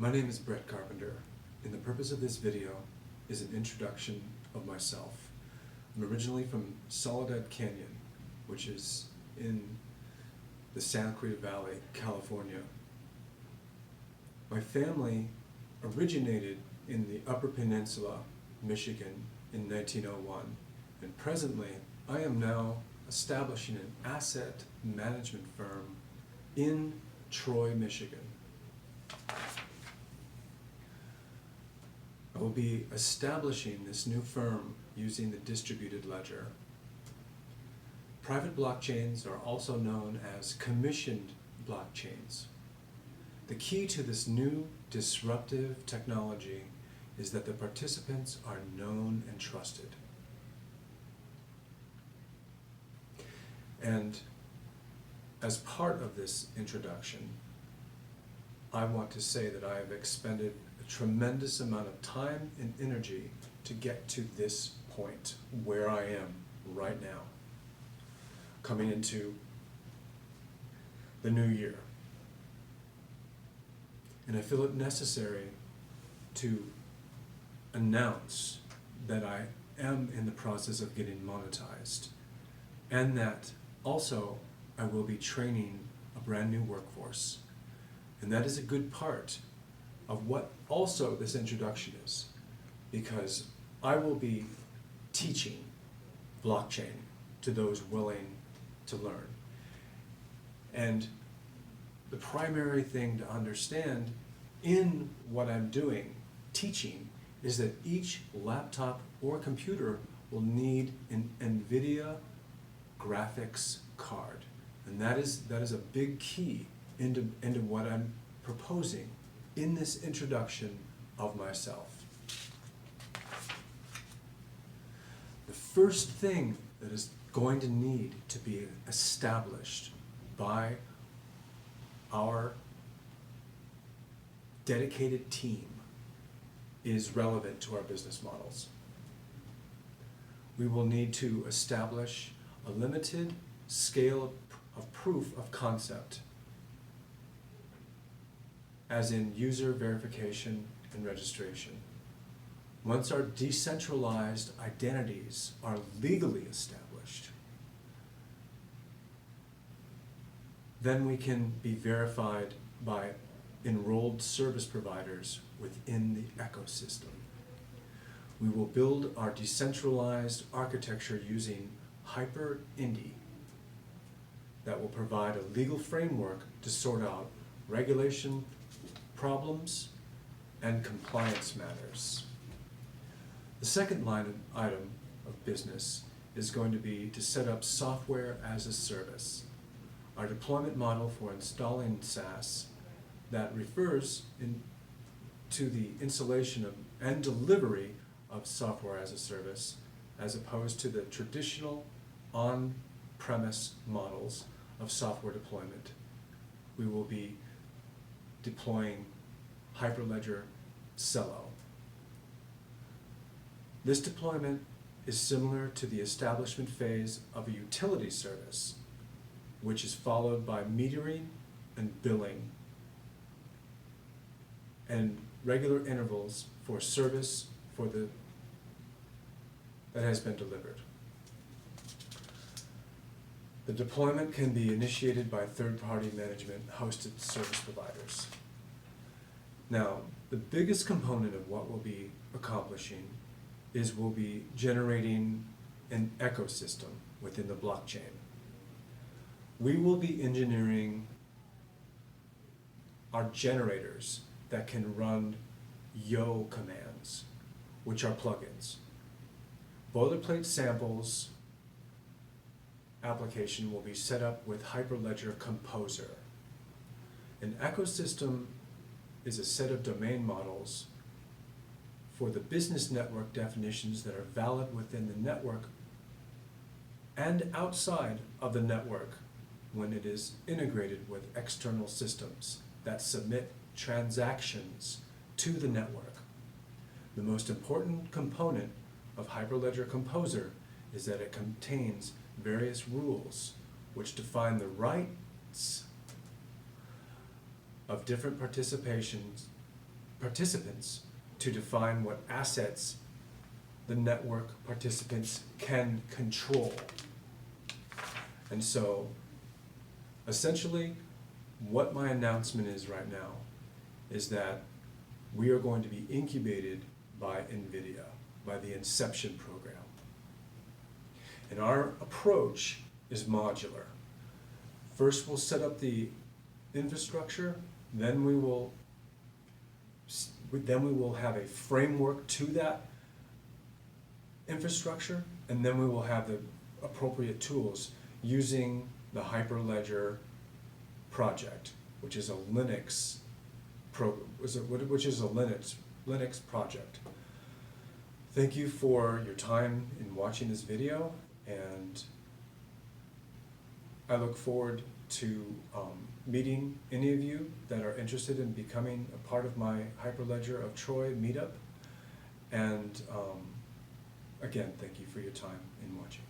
My name is Brett Carpenter, and the purpose of this video is an introduction of myself. I'm originally from Soledad Canyon, which is in the Santa Cruz Valley, California. My family originated in the Upper Peninsula, Michigan in 1901, and presently I am now establishing an asset management firm in Troy, Michigan. I will be establishing this new firm using the distributed ledger. Private blockchains are also known as commissioned blockchains. The key to this new disruptive technology is that the participants are known and trusted. And as part of this introduction, I want to say that I have expended a tremendous amount of time and energy to get to this point where I am right now, coming into the new year. And I feel it necessary to announce that I am in the process of getting monetized, and that also I will be training a brand new workforce. And that is a good part of what also this introduction is, because I will be teaching blockchain to those willing to learn. And the primary thing to understand in what I'm doing, teaching, is that each laptop or computer will need an NVIDIA graphics card. And that is a big key into what I'm proposing in this introduction of myself. The first thing that is going to need to be established by our dedicated team is relevant to our business models. We will need to establish a limited scale of proof of concept, as in user verification and registration. Once our decentralized identities are legally established, then we can be verified by enrolled service providers within the ecosystem. We will build our decentralized architecture using Hyperledger that will provide a legal framework to sort out regulation problems and compliance matters. The second item of business is going to be to set up software as a service. Our deployment model for installing SaaS that refers to the installation of and delivery of software as a service, as opposed to the traditional on-premise models of software deployment. We will be deploying Hyperledger Cello. This deployment is similar to the establishment phase of a utility service, which is followed by metering and billing and regular intervals for service that has been delivered. The deployment can be initiated by third-party management hosted service providers. Now, the biggest component of what we'll be accomplishing is we'll be generating an ecosystem within the blockchain. We will be engineering our generators that can run yo commands, which are plugins. Boilerplate samples application will be set up with Hyperledger Composer. An ecosystem is a set of domain models for the business network definitions that are valid within the network and outside of the network when it is integrated with external systems that submit transactions to the network. The most important component of Hyperledger Composer is that it contains various rules which define the rights of different participations participants to define what assets the network participants can control. And so, essentially, what my announcement is right now is that we are going to be incubated by NVIDIA, by the Inception program. And our approach is modular. First, we'll set up the infrastructure, then we will have a framework to that infrastructure, and then we will have the appropriate tools using the Hyperledger project, which is a Linux Linux project. Thank you for your time in watching this video, and I look forward to meeting any of you that are interested in becoming a part of my Hyperledger of Troy meetup. And again, thank you for your time in watching.